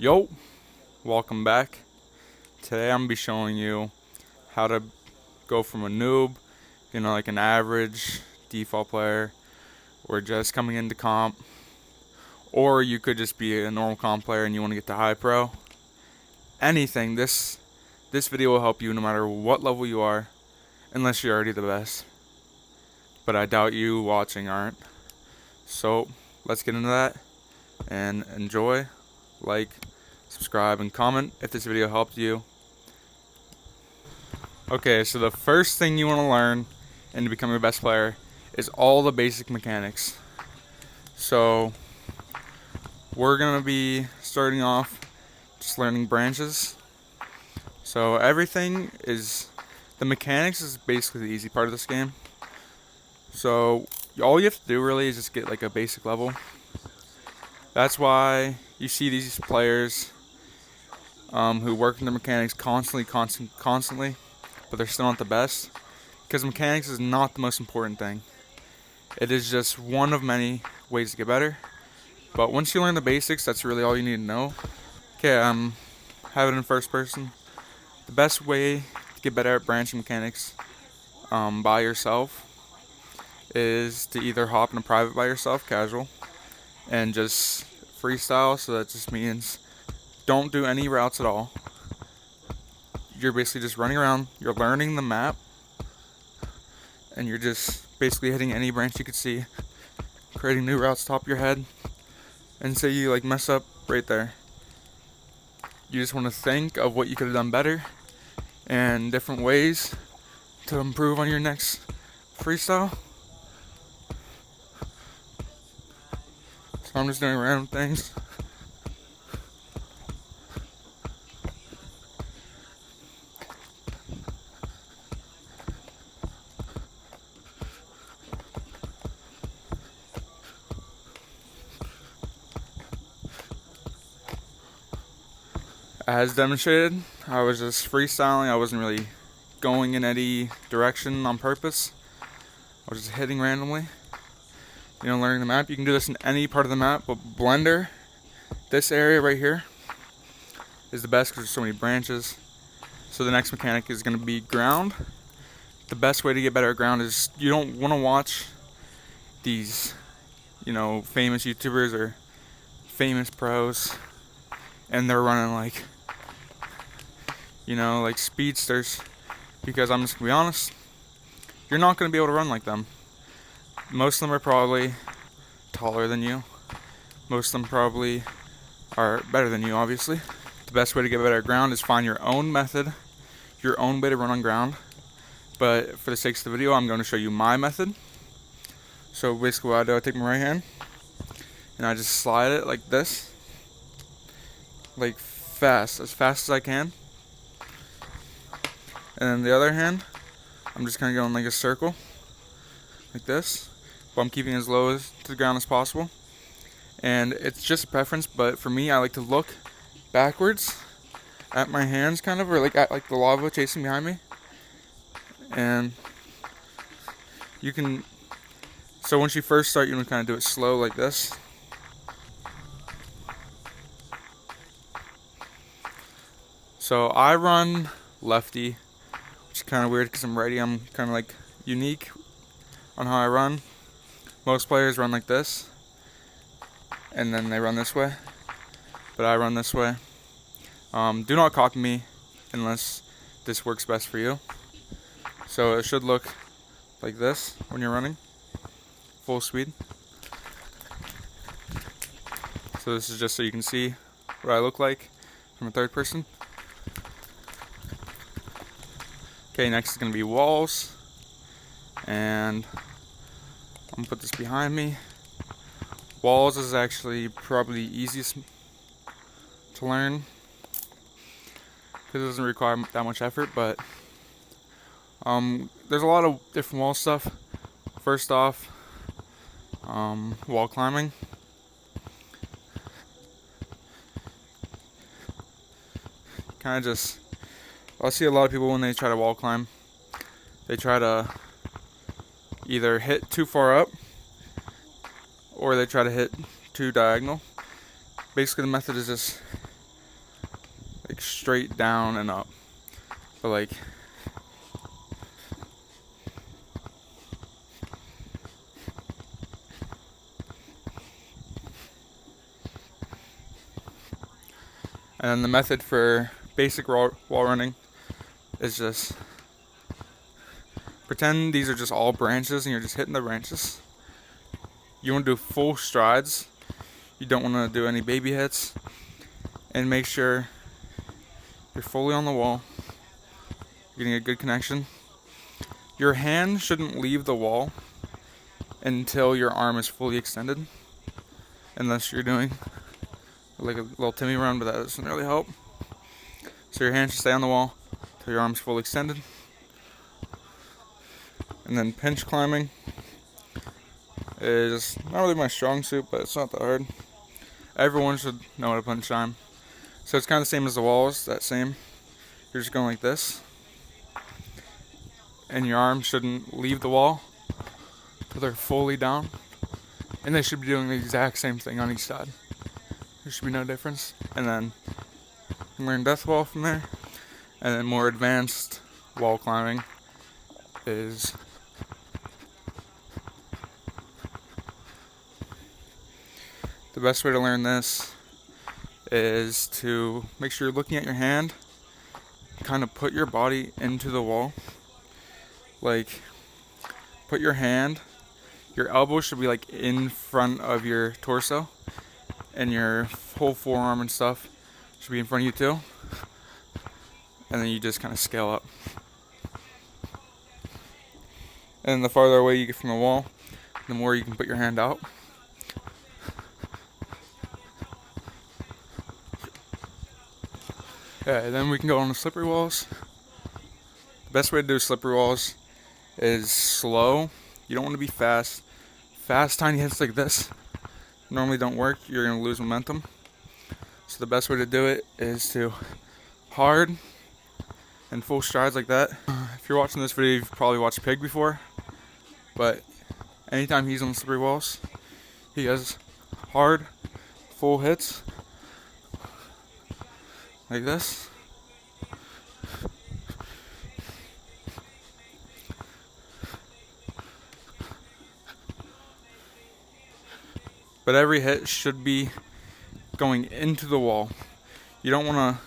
Yo, welcome back. Today I'm gonna be showing you how to go from a noob, like an average default player, or just coming into comp, or you could just be a normal comp player and you want to get to high pro. Anything. This video will help you no matter what level you are, unless you're already the best. But I doubt you watching aren't. So let's get into that and enjoy. Like, subscribe, and comment if this video helped you. Okay, so the first thing you want to learn and to become your best player is all the basic mechanics. So we're going to be starting off just learning branches. So the mechanics is basically the easy part of this game. So all you have to do really is just get like a basic level. That's why you see these players who work in their mechanics constantly, but they're still not the best, because mechanics is not the most important thing. It is just one of many ways to get better, but once you learn the basics, that's really all you need to know. Okay, have it in first person. The best way to get better at branching mechanics by yourself is to either hop in a private by yourself, casual, and just freestyle. So that just means don't do any routes at all. You're basically just running around, you're learning the map, and you're just basically hitting any branch you could see, creating new routes top of your head. And say you mess up right there, you just want to think of what you could have done better and different ways to improve on your next freestyle. So I'm just doing random things. As demonstrated, I was just freestyling. I wasn't really going in any direction on purpose. I was just hitting randomly, learning the map. You can do this in any part of the map, but Blender, this area right here, is the best because there's so many branches. So the next mechanic is going to be ground. The best way to get better at ground is you don't want to watch these, famous YouTubers or famous pros, and they're running like speedsters, because I'm just gonna be honest, you're not gonna be able to run like them. Most of them are probably taller than you. Most of them probably are better than you, obviously. The best way to get better at ground is find your own method, your own way to run on ground. But for the sake of the video, I'm going to show you my method. So basically what I do, I take my right hand and I just slide it like this, like as fast as I can. And then the other hand, I'm just kind of going like a circle, like this, but I'm keeping it as low to the ground as possible. And it's just a preference, but for me, I like to look backwards at my hands, kind of, or at the lava chasing behind me. And so once you first start, you want to kind of do it slow like this. So I run lefty, which is kind of weird because I'm righty. I'm kind of unique on how I run. Most players run like this, and then they run this way, but I run this way. Do not copy me unless this works best for you. So it should look like this when you're running, full speed. So this is just so you can see what I look like from a third person. Okay, next is going to be walls, and I'm going to put this behind me. Walls is actually probably the easiest to learn because it doesn't require that much effort, but there's a lot of different wall stuff. First off, wall climbing. I'll see a lot of people when they try to wall climb, they try to either hit too far up or they try to hit too diagonal. Basically the method is just like straight down and up, but like and then the method for basic wall running is just pretend these are just all branches and you're just hitting the branches. You want to do full strides. You don't want to do any baby hits, and make sure you're fully on the wall. You're getting a good connection. Your hand shouldn't leave the wall until your arm is fully extended, unless you're doing like a little Timmy run, but that doesn't really help. So your hand should stay on the wall until your arm's fully extended. And then pinch climbing is not really my strong suit, but it's not that hard. Everyone should know how to pinch climb. So it's kind of the same as the walls, that same. You're just going like this. And your arms shouldn't leave the wall until they're fully down. And they should be doing the exact same thing on each side. There should be no difference. And then you can learn death wall from there. And then more advanced wall climbing is the best way to learn this is to make sure you're looking at your hand, kind of put your body into the wall. Like, put your hand, your elbow should be like in front of your torso, and your whole forearm and stuff should be in front of you too. And then you just kind of scale up. And the farther away you get from the wall, the more you can put your hand out. Okay, then we can go on the slippery walls. The best way to do slippery walls is slow. You don't want to be fast. Fast, tiny hits like this normally don't work. You're going to lose momentum. So the best way to do it is to hard and full strides like that. If you're watching this video, you've probably watched Pig before. But anytime he's on slippery walls, he has hard, full hits like this. But every hit should be going into the wall. You don't want to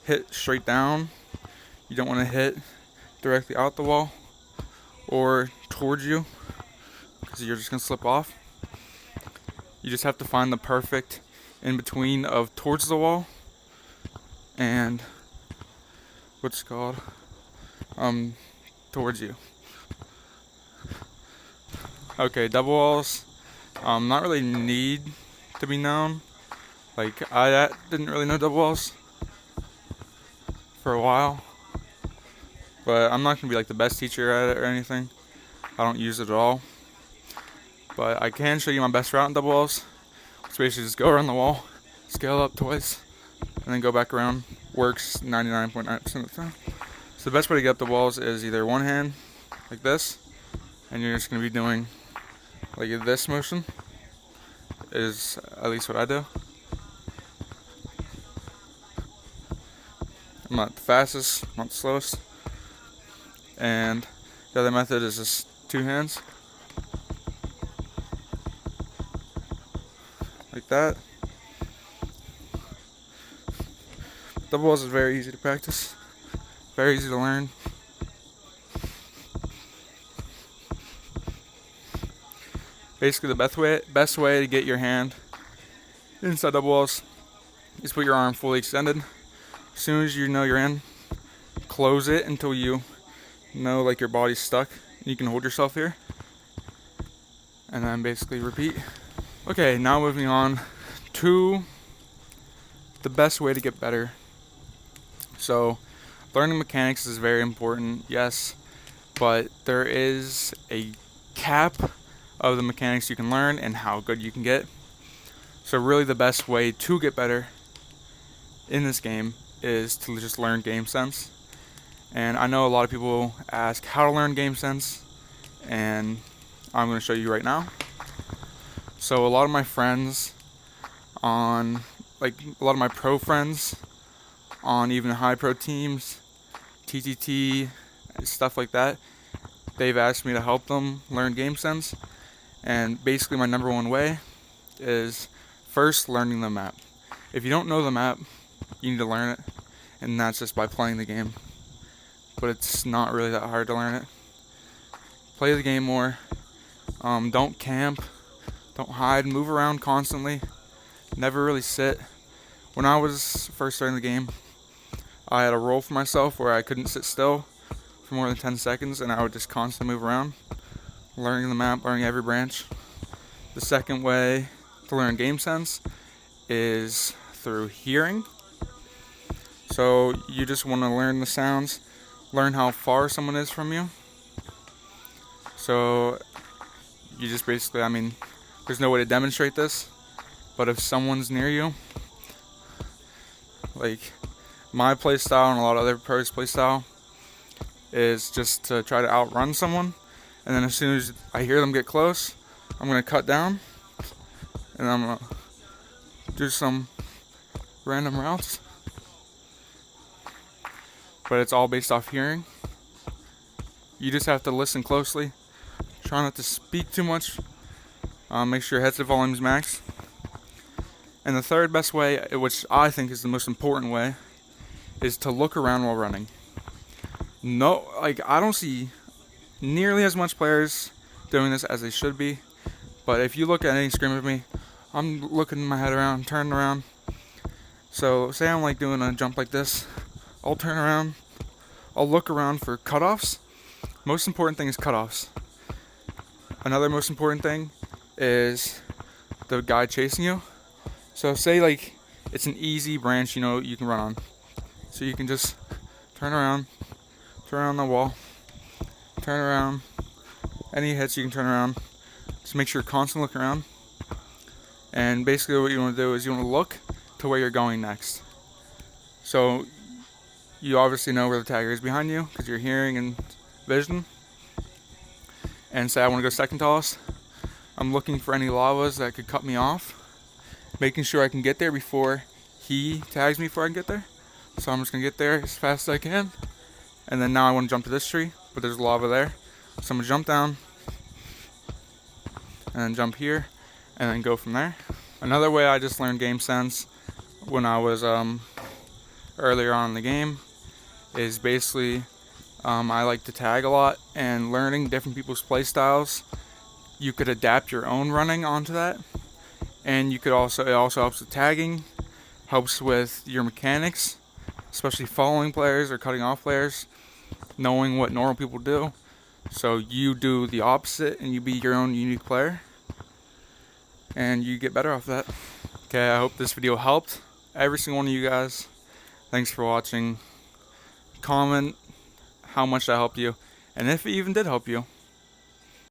hit straight down. You don't want to hit directly out the wall or towards you, because you're just going to slip off. You just have to find the perfect in between of towards the wall and what's it called? Towards you. Okay, double walls. Not really need to be known. Like, I didn't really know double walls for a while, but I'm not gonna be like the best teacher at it or anything. I don't use it at all, but I can show you my best route in double walls. So basically just go around the wall, scale up twice, and then go back around. Works 99.9% of the time. So the best way to get up the walls is either one hand, like this, and you're just going to be doing like this motion, is at least what I do. I'm not the fastest, not the slowest. And the other method is just two hands, like that. Double walls is very easy to practice, very easy to learn. Basically, the best way to get your hand inside double walls is put your arm fully extended. As soon as you know you're in, close it until you know like your body's stuck. You can hold yourself here, and then basically repeat. Okay, now moving on to the best way to get better. So, learning mechanics is very important, yes, but there is a cap of the mechanics you can learn and how good you can get. So really the best way to get better in this game is to just learn Gamesense. And I know a lot of people ask how to learn Gamesense, and I'm going to show you right now. So a lot of my friends a lot of my pro friends on even high pro teams, TTT, stuff like that. They've asked me to help them learn Gamesense, and basically my number one way is first learning the map. If you don't know the map, you need to learn it, and that's just by playing the game. But it's not really that hard to learn it. Play the game more. Don't camp. Don't hide. Move around constantly. Never really sit. When I was first starting the game, I had a rule for myself where I couldn't sit still for more than 10 seconds, and I would just constantly move around, learning the map, learning every branch. The second way to learn Gamesense is through hearing. So you just want to learn the sounds, learn how far someone is from you. So you just basically, there's no way to demonstrate this, but if someone's near you, like my play style and a lot of other pros' play style is just to try to outrun someone, and then as soon as I hear them get close, I'm going to cut down, and I'm going to do some random routes. But it's all based off hearing. You just have to listen closely. Try not to speak too much. Make sure your headset volume's max. And the third best way, which I think is the most important way, is to look around while running. I don't see nearly as much players doing this as they should be. But if you look at any screen with me, I'm looking my head around, turning around. So say I'm doing a jump like this, I'll turn around, I'll look around for cutoffs. Most important thing is cutoffs. Another most important thing is the guy chasing you. So say it's an easy branch you can run on. So you can just turn around the wall, turn around, any hits you can turn around. Just make sure you're constantly looking around. And basically what you want to do is you want to look to where you're going next. So you obviously know where the tagger is behind you because you're hearing and vision. And say I want to go second tallest. I'm looking for any lavas that could cut me off, making sure I can get there before he tags me before I can get there. So I'm just going to get there as fast as I can. And then now I want to jump to this tree, but there's lava there. So I'm going to jump down, and then jump here, and then go from there. Another way I just learned Gamesense when I was earlier on in the game is basically I like to tag a lot, and learning different people's play styles, you could adapt your own running onto that. And it also helps with tagging, helps with your mechanics, especially following players or cutting off players, knowing what normal people do. So you do the opposite and you be your own unique player, and you get better off that. Okay, I hope this video helped every single one of you guys. Thanks for watching. Comment how much that helped you, and if it even did help you.